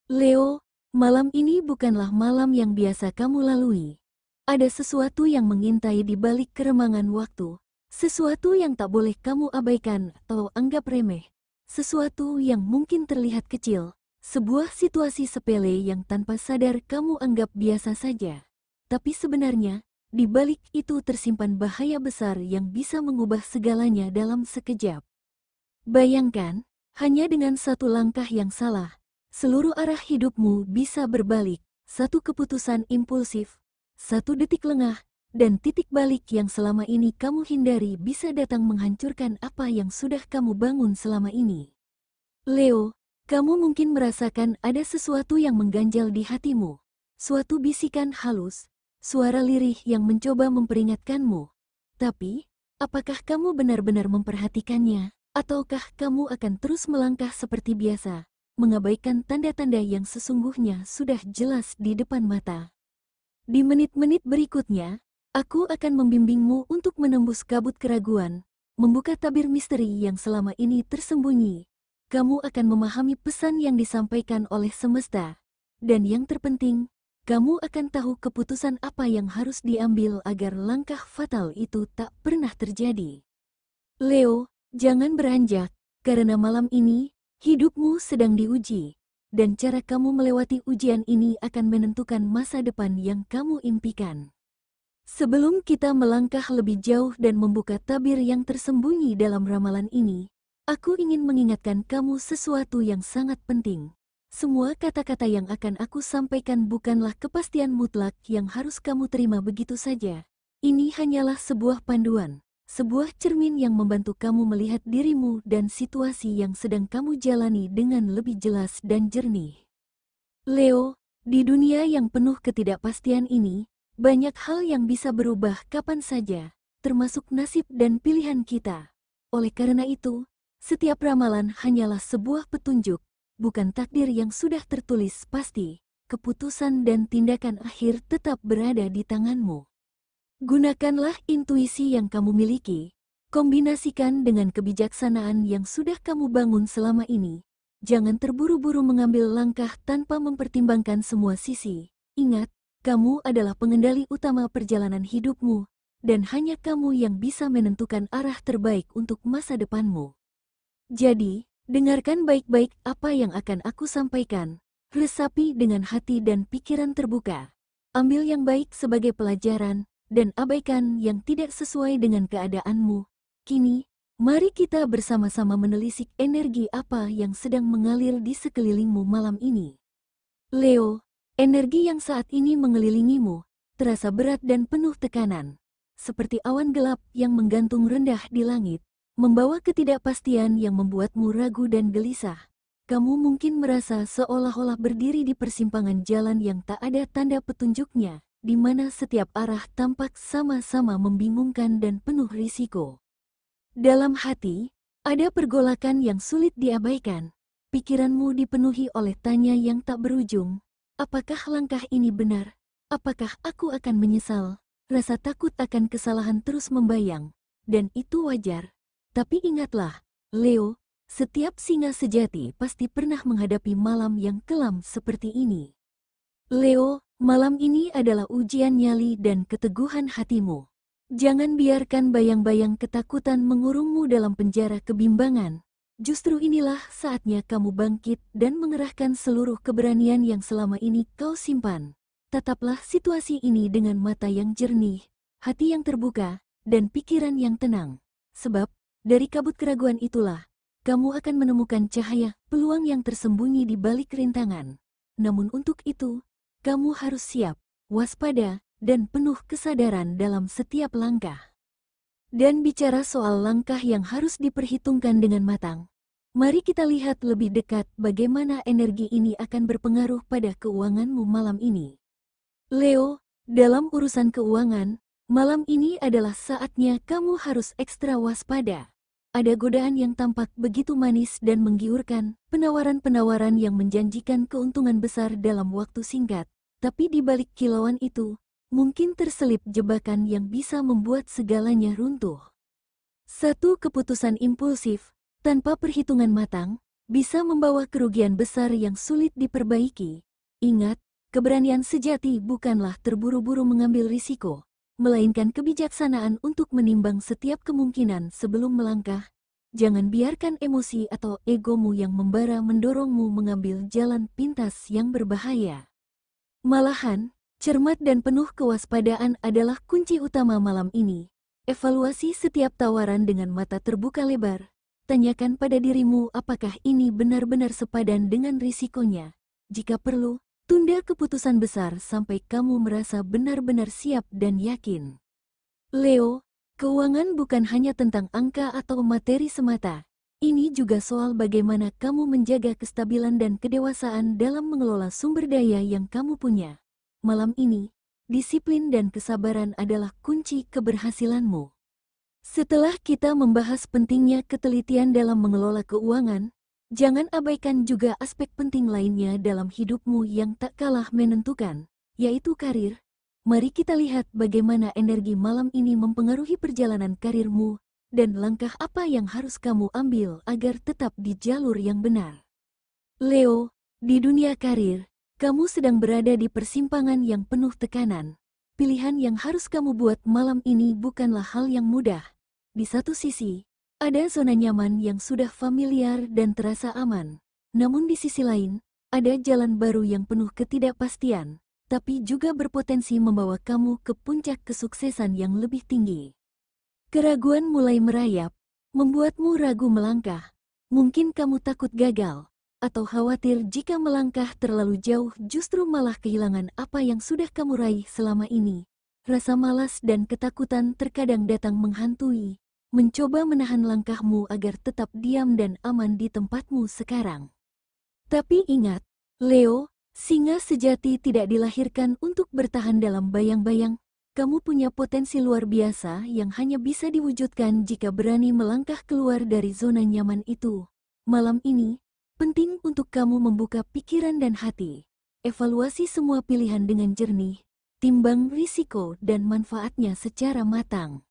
Leo, malam ini bukanlah malam yang biasa kamu lalui. Ada sesuatu yang mengintai di balik keremangan waktu. Sesuatu yang tak boleh kamu abaikan atau anggap remeh. Sesuatu yang mungkin terlihat kecil. Sebuah situasi sepele yang tanpa sadar kamu anggap biasa saja. Tapi sebenarnya, di balik itu tersimpan bahaya besar yang bisa mengubah segalanya dalam sekejap. Bayangkan, hanya dengan satu langkah yang salah, seluruh arah hidupmu bisa berbalik. Satu keputusan impulsif, satu detik lengah, dan titik balik yang selama ini kamu hindari bisa datang menghancurkan apa yang sudah kamu bangun selama ini. Leo, kamu mungkin merasakan ada sesuatu yang mengganjal di hatimu. Suatu bisikan halus, suara lirih yang mencoba memperingatkanmu. Tapi, apakah kamu benar-benar memperhatikannya? Ataukah kamu akan terus melangkah seperti biasa, mengabaikan tanda-tanda yang sesungguhnya sudah jelas di depan mata? Di menit-menit berikutnya, aku akan membimbingmu untuk menembus kabut keraguan, membuka tabir misteri yang selama ini tersembunyi. Kamu akan memahami pesan yang disampaikan oleh semesta. Dan yang terpenting, kamu akan tahu keputusan apa yang harus diambil agar langkah fatal itu tak pernah terjadi. Leo, jangan beranjak, karena malam ini, hidupmu sedang diuji, dan cara kamu melewati ujian ini akan menentukan masa depan yang kamu impikan. Sebelum kita melangkah lebih jauh dan membuka tabir yang tersembunyi dalam ramalan ini, aku ingin mengingatkan kamu sesuatu yang sangat penting. Semua kata-kata yang akan aku sampaikan bukanlah kepastian mutlak yang harus kamu terima begitu saja. Ini hanyalah sebuah panduan. Sebuah cermin yang membantu kamu melihat dirimu dan situasi yang sedang kamu jalani dengan lebih jelas dan jernih. Leo, di dunia yang penuh ketidakpastian ini, banyak hal yang bisa berubah kapan saja, termasuk nasib dan pilihan kita. Oleh karena itu, setiap ramalan hanyalah sebuah petunjuk, bukan takdir yang sudah tertulis pasti. Keputusan dan tindakan akhir tetap berada di tanganmu. Gunakanlah intuisi yang kamu miliki, kombinasikan dengan kebijaksanaan yang sudah kamu bangun selama ini. Jangan terburu-buru mengambil langkah tanpa mempertimbangkan semua sisi. Ingat, kamu adalah pengendali utama perjalanan hidupmu, dan hanya kamu yang bisa menentukan arah terbaik untuk masa depanmu. Jadi, dengarkan baik-baik apa yang akan aku sampaikan. Resapi dengan hati dan pikiran terbuka. Ambil yang baik sebagai pelajaran, dan abaikan yang tidak sesuai dengan keadaanmu. Kini, mari kita bersama-sama menelisik energi apa yang sedang mengalir di sekelilingmu malam ini. Leo, energi yang saat ini mengelilingimu, terasa berat dan penuh tekanan. Seperti awan gelap yang menggantung rendah di langit, membawa ketidakpastian yang membuatmu ragu dan gelisah. Kamu mungkin merasa seolah-olah berdiri di persimpangan jalan yang tak ada tanda petunjuknya, di mana setiap arah tampak sama-sama membingungkan dan penuh risiko. Dalam hati, ada pergolakan yang sulit diabaikan. Pikiranmu dipenuhi oleh tanya yang tak berujung. Apakah langkah ini benar? Apakah aku akan menyesal? Rasa takut akan kesalahan terus membayang. Dan itu wajar. Tapi ingatlah, Leo, setiap singa sejati pasti pernah menghadapi malam yang kelam seperti ini. Leo, malam ini adalah ujian nyali dan keteguhan hatimu. Jangan biarkan bayang-bayang ketakutan mengurungmu dalam penjara kebimbangan. Justru inilah saatnya kamu bangkit dan mengerahkan seluruh keberanian yang selama ini kau simpan. Tataplah situasi ini dengan mata yang jernih, hati yang terbuka, dan pikiran yang tenang. Sebab, dari kabut keraguan itulah, kamu akan menemukan cahaya, peluang yang tersembunyi di balik rintangan. Namun untuk itu, kamu harus siap, waspada, dan penuh kesadaran dalam setiap langkah. Dan bicara soal langkah yang harus diperhitungkan dengan matang, mari kita lihat lebih dekat bagaimana energi ini akan berpengaruh pada keuanganmu malam ini. Leo, dalam urusan keuangan, malam ini adalah saatnya kamu harus ekstra waspada. Ada godaan yang tampak begitu manis dan menggiurkan, penawaran-penawaran yang menjanjikan keuntungan besar dalam waktu singkat. Tapi di balik kilauan itu, mungkin terselip jebakan yang bisa membuat segalanya runtuh. Satu keputusan impulsif, tanpa perhitungan matang, bisa membawa kerugian besar yang sulit diperbaiki. Ingat, keberanian sejati bukanlah terburu-buru mengambil risiko, melainkan kebijaksanaan untuk menimbang setiap kemungkinan sebelum melangkah. Jangan biarkan emosi atau egomu yang membara mendorongmu mengambil jalan pintas yang berbahaya. Malahan, cermat dan penuh kewaspadaan adalah kunci utama malam ini. Evaluasi setiap tawaran dengan mata terbuka lebar. Tanyakan pada dirimu apakah ini benar-benar sepadan dengan risikonya. Jika perlu, tunda keputusan besar sampai kamu merasa benar-benar siap dan yakin. Leo, keuangan bukan hanya tentang angka atau materi semata. Ini juga soal bagaimana kamu menjaga kestabilan dan kedewasaan dalam mengelola sumber daya yang kamu punya. Malam ini, disiplin dan kesabaran adalah kunci keberhasilanmu. Setelah kita membahas pentingnya ketelitian dalam mengelola keuangan, jangan abaikan juga aspek penting lainnya dalam hidupmu yang tak kalah menentukan, yaitu karir. Mari kita lihat bagaimana energi malam ini mempengaruhi perjalanan karirmu, dan langkah apa yang harus kamu ambil agar tetap di jalur yang benar. Leo, di dunia karir, kamu sedang berada di persimpangan yang penuh tekanan. Pilihan yang harus kamu buat malam ini bukanlah hal yang mudah. Di satu sisi, ada zona nyaman yang sudah familiar dan terasa aman. Namun di sisi lain, ada jalan baru yang penuh ketidakpastian, tapi juga berpotensi membawa kamu ke puncak kesuksesan yang lebih tinggi. Keraguan mulai merayap, membuatmu ragu melangkah. Mungkin kamu takut gagal, atau khawatir jika melangkah terlalu jauh justru malah kehilangan apa yang sudah kamu raih selama ini. Rasa malas dan ketakutan terkadang datang menghantui, mencoba menahan langkahmu agar tetap diam dan aman di tempatmu sekarang. Tapi ingat, Leo, singa sejati tidak dilahirkan untuk bertahan dalam bayang-bayang. Kamu punya potensi luar biasa yang hanya bisa diwujudkan jika berani melangkah keluar dari zona nyaman itu. Malam ini, penting untuk kamu membuka pikiran dan hati. Evaluasi semua pilihan dengan jernih, timbang risiko dan manfaatnya secara matang.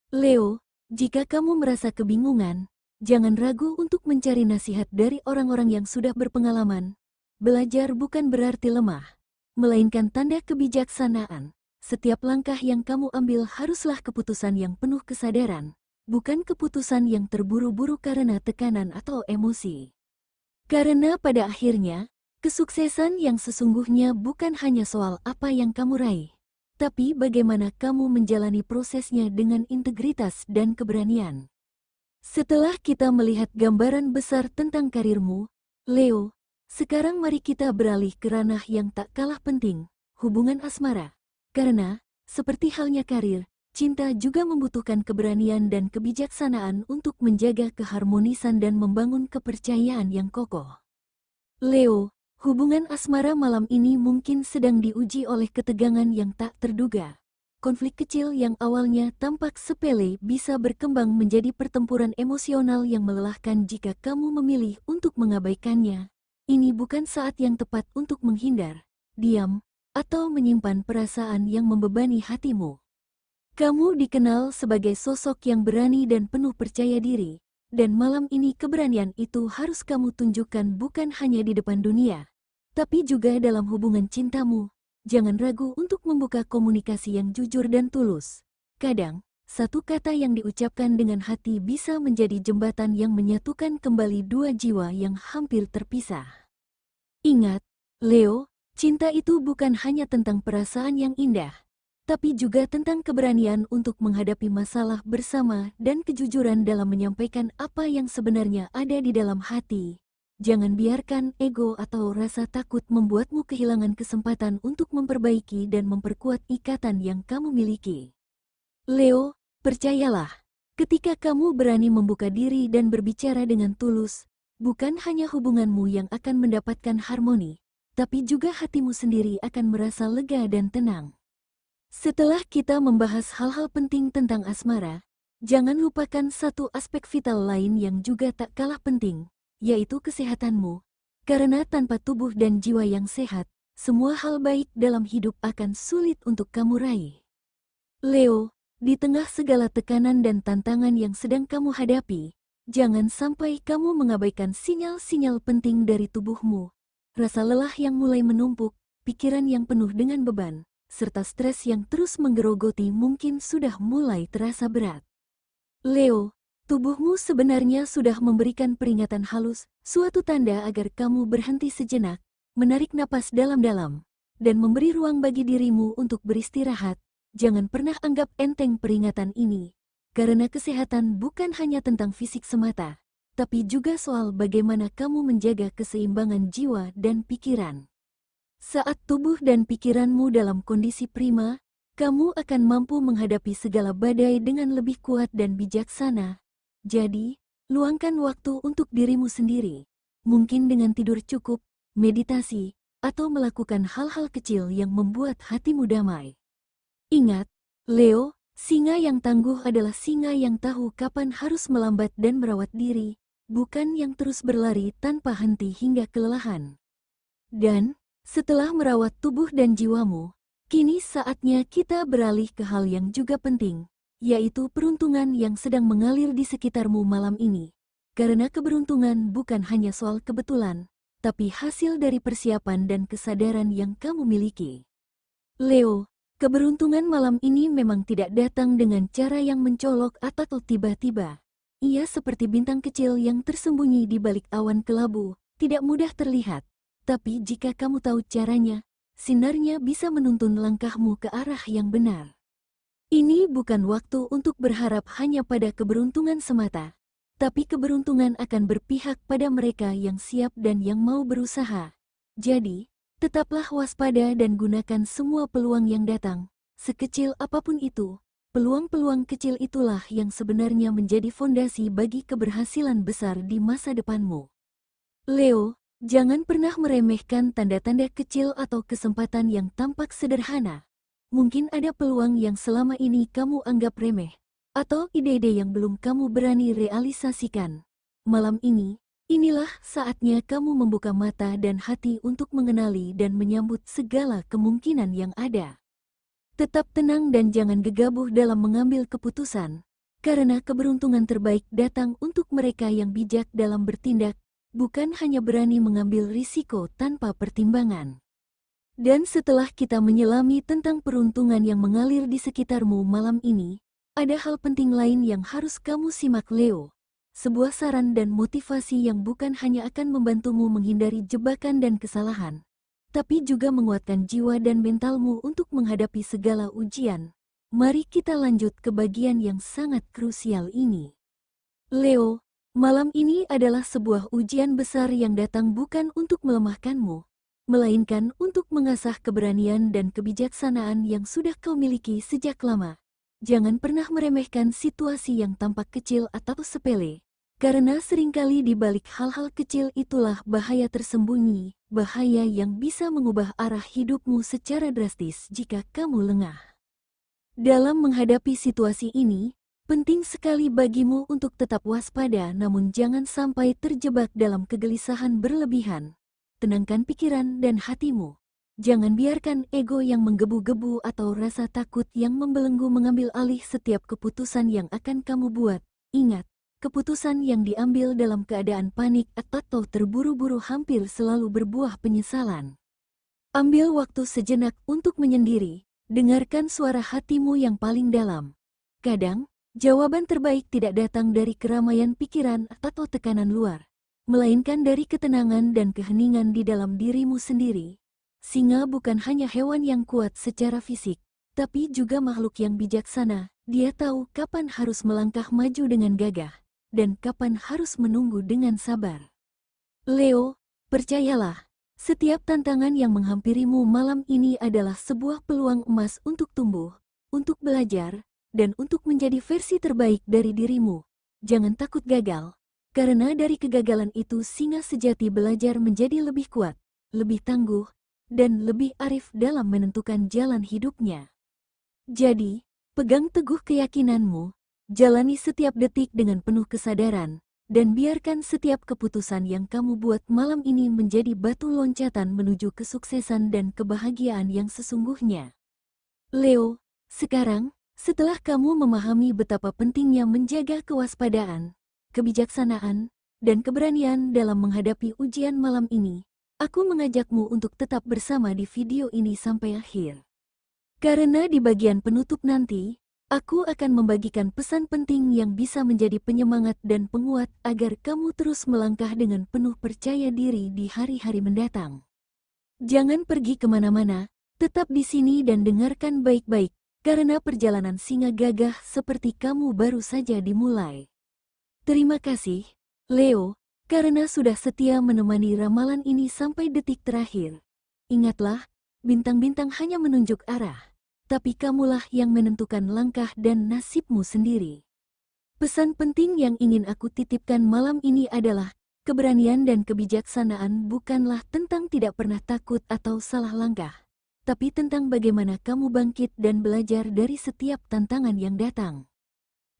Leo, jika kamu merasa kebingungan, jangan ragu untuk mencari nasihat dari orang-orang yang sudah berpengalaman. Belajar bukan berarti lemah, melainkan tanda kebijaksanaan. Setiap langkah yang kamu ambil haruslah keputusan yang penuh kesadaran, bukan keputusan yang terburu-buru karena tekanan atau emosi. Karena pada akhirnya, kesuksesan yang sesungguhnya bukan hanya soal apa yang kamu raih, tapi bagaimana kamu menjalani prosesnya dengan integritas dan keberanian. Setelah kita melihat gambaran besar tentang karirmu, Leo, sekarang mari kita beralih ke ranah yang tak kalah penting, hubungan asmara. Karena, seperti halnya karir, cinta juga membutuhkan keberanian dan kebijaksanaan untuk menjaga keharmonisan dan membangun kepercayaan yang kokoh. Leo, hubungan asmara malam ini mungkin sedang diuji oleh ketegangan yang tak terduga. Konflik kecil yang awalnya tampak sepele bisa berkembang menjadi pertempuran emosional yang melelahkan jika kamu memilih untuk mengabaikannya. Ini bukan saat yang tepat untuk menghindar, diam, atau menyimpan perasaan yang membebani hatimu. Kamu dikenal sebagai sosok yang berani dan penuh percaya diri, dan malam ini keberanian itu harus kamu tunjukkan bukan hanya di depan dunia, tapi juga dalam hubungan cintamu. Jangan ragu untuk membuka komunikasi yang jujur dan tulus. Kadang, satu kata yang diucapkan dengan hati bisa menjadi jembatan yang menyatukan kembali dua jiwa yang hampir terpisah. Ingat, Leo, cinta itu bukan hanya tentang perasaan yang indah, tapi juga tentang keberanian untuk menghadapi masalah bersama dan kejujuran dalam menyampaikan apa yang sebenarnya ada di dalam hati. Jangan biarkan ego atau rasa takut membuatmu kehilangan kesempatan untuk memperbaiki dan memperkuat ikatan yang kamu miliki. Leo, percayalah, ketika kamu berani membuka diri dan berbicara dengan tulus, bukan hanya hubunganmu yang akan mendapatkan harmoni, tapi juga hatimu sendiri akan merasa lega dan tenang. Setelah kita membahas hal-hal penting tentang asmara, jangan lupakan satu aspek vital lain yang juga tak kalah penting, yaitu kesehatanmu. Karena tanpa tubuh dan jiwa yang sehat, semua hal baik dalam hidup akan sulit untuk kamu raih. Leo, di tengah segala tekanan dan tantangan yang sedang kamu hadapi, Jangan sampai kamu mengabaikan sinyal-sinyal penting dari tubuhmu. Rasa lelah yang mulai menumpuk, pikiran yang penuh dengan beban, serta stres yang terus menggerogoti mungkin sudah mulai terasa berat. Leo, tubuhmu sebenarnya sudah memberikan peringatan halus, suatu tanda agar kamu berhenti sejenak, menarik napas dalam-dalam, dan memberi ruang bagi dirimu untuk beristirahat. Jangan pernah anggap enteng peringatan ini, karena kesehatan bukan hanya tentang fisik semata, tapi juga soal bagaimana kamu menjaga keseimbangan jiwa dan pikiran. Saat tubuh dan pikiranmu dalam kondisi prima, kamu akan mampu menghadapi segala badai dengan lebih kuat dan bijaksana. Jadi, luangkan waktu untuk dirimu sendiri. Mungkin dengan tidur cukup, meditasi, atau melakukan hal-hal kecil yang membuat hatimu damai. Ingat, Leo, singa yang tangguh adalah singa yang tahu kapan harus melambat dan merawat diri, bukan yang terus berlari tanpa henti hingga kelelahan. Dan, setelah merawat tubuh dan jiwamu, kini saatnya kita beralih ke hal yang juga penting, yaitu peruntungan yang sedang mengalir di sekitarmu malam ini. Karena keberuntungan bukan hanya soal kebetulan, tapi hasil dari persiapan dan kesadaran yang kamu miliki. Leo, keberuntungan malam ini memang tidak datang dengan cara yang mencolok atau tiba-tiba. Ia seperti bintang kecil yang tersembunyi di balik awan kelabu, tidak mudah terlihat. Tapi jika kamu tahu caranya, sinarnya bisa menuntun langkahmu ke arah yang benar. Ini bukan waktu untuk berharap hanya pada keberuntungan semata, tapi keberuntungan akan berpihak pada mereka yang siap dan yang mau berusaha. Jadi, tetaplah waspada dan gunakan semua peluang yang datang, sekecil apapun itu. Peluang-peluang kecil itulah yang sebenarnya menjadi fondasi bagi keberhasilan besar di masa depanmu. Leo, jangan pernah meremehkan tanda-tanda kecil atau kesempatan yang tampak sederhana. Mungkin ada peluang yang selama ini kamu anggap remeh, atau ide-ide yang belum kamu berani realisasikan. Malam ini, inilah saatnya kamu membuka mata dan hati untuk mengenali dan menyambut segala kemungkinan yang ada. Tetap tenang dan jangan gegabah dalam mengambil keputusan, karena keberuntungan terbaik datang untuk mereka yang bijak dalam bertindak, bukan hanya berani mengambil risiko tanpa pertimbangan. Dan setelah kita menyelami tentang peruntungan yang mengalir di sekitarmu malam ini, ada hal penting lain yang harus kamu simak Leo. Sebuah saran dan motivasi yang bukan hanya akan membantumu menghindari jebakan dan kesalahan, tapi juga menguatkan jiwa dan mentalmu untuk menghadapi segala ujian. Mari kita lanjut ke bagian yang sangat krusial ini. Leo, malam ini adalah sebuah ujian besar yang datang bukan untuk melemahkanmu, melainkan untuk mengasah keberanian dan kebijaksanaan yang sudah kau miliki sejak lama. Jangan pernah meremehkan situasi yang tampak kecil atau sepele, karena seringkali di balik hal-hal kecil itulah bahaya tersembunyi, bahaya yang bisa mengubah arah hidupmu secara drastis jika kamu lengah. Dalam menghadapi situasi ini, penting sekali bagimu untuk tetap waspada namun jangan sampai terjebak dalam kegelisahan berlebihan. Tenangkan pikiran dan hatimu. Jangan biarkan ego yang menggebu-gebu atau rasa takut yang membelenggu mengambil alih setiap keputusan yang akan kamu buat. Ingat, keputusan yang diambil dalam keadaan panik atau terburu-buru hampir selalu berbuah penyesalan. Ambil waktu sejenak untuk menyendiri, dengarkan suara hatimu yang paling dalam. Kadang, jawaban terbaik tidak datang dari keramaian pikiran atau tekanan luar, melainkan dari ketenangan dan keheningan di dalam dirimu sendiri. Singa bukan hanya hewan yang kuat secara fisik, tapi juga makhluk yang bijaksana. Dia tahu kapan harus melangkah maju dengan gagah, dan kapan harus menunggu dengan sabar. Leo, percayalah, setiap tantangan yang menghampirimu malam ini adalah sebuah peluang emas untuk tumbuh, untuk belajar, dan untuk menjadi versi terbaik dari dirimu. Jangan takut gagal, karena dari kegagalan itu singa sejati belajar menjadi lebih kuat, lebih tangguh, dan lebih arif dalam menentukan jalan hidupnya. Jadi, pegang teguh keyakinanmu, jalani setiap detik dengan penuh kesadaran, dan biarkan setiap keputusan yang kamu buat malam ini menjadi batu loncatan menuju kesuksesan dan kebahagiaan yang sesungguhnya. Leo, sekarang, setelah kamu memahami betapa pentingnya menjaga kewaspadaan, kebijaksanaan, dan keberanian dalam menghadapi ujian malam ini. Aku mengajakmu untuk tetap bersama di video ini sampai akhir. Karena di bagian penutup nanti, aku akan membagikan pesan penting yang bisa menjadi penyemangat dan penguat agar kamu terus melangkah dengan penuh percaya diri di hari-hari mendatang. Jangan pergi kemana-mana, tetap di sini dan dengarkan baik-baik, karena perjalanan singa gagah seperti kamu baru saja dimulai. Terima kasih, Leo, karena sudah setia menemani ramalan ini sampai detik terakhir. Ingatlah, bintang-bintang hanya menunjuk arah, tapi kamulah yang menentukan langkah dan nasibmu sendiri. Pesan penting yang ingin aku titipkan malam ini adalah, keberanian dan kebijaksanaan bukanlah tentang tidak pernah takut atau salah langkah, tapi tentang bagaimana kamu bangkit dan belajar dari setiap tantangan yang datang.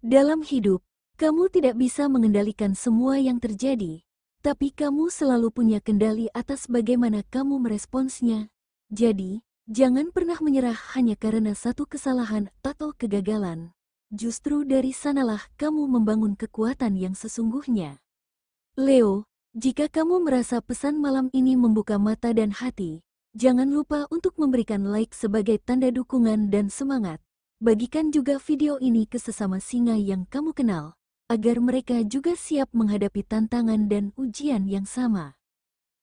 Dalam hidup, kamu tidak bisa mengendalikan semua yang terjadi, tapi kamu selalu punya kendali atas bagaimana kamu meresponsnya. Jadi, jangan pernah menyerah hanya karena satu kesalahan atau kegagalan. Justru dari sanalah kamu membangun kekuatan yang sesungguhnya. Leo, jika kamu merasa pesan malam ini membuka mata dan hati, jangan lupa untuk memberikan like sebagai tanda dukungan dan semangat. Bagikan juga video ini ke sesama singa yang kamu kenal, agar mereka juga siap menghadapi tantangan dan ujian yang sama.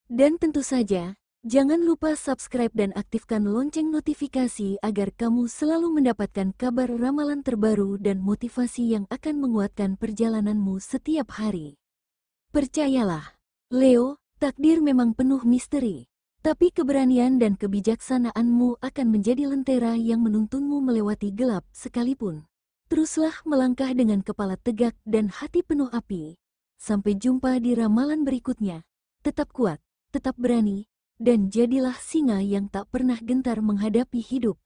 Dan tentu saja, jangan lupa subscribe dan aktifkan lonceng notifikasi agar kamu selalu mendapatkan kabar ramalan terbaru dan motivasi yang akan menguatkan perjalananmu setiap hari. Percayalah, Leo, takdir memang penuh misteri, tapi keberanian dan kebijaksanaanmu akan menjadi lentera yang menuntunmu melewati gelap sekalipun. Teruslah melangkah dengan kepala tegak dan hati penuh api. Sampai jumpa di ramalan berikutnya. Tetap kuat, tetap berani, dan jadilah singa yang tak pernah gentar menghadapi hidup.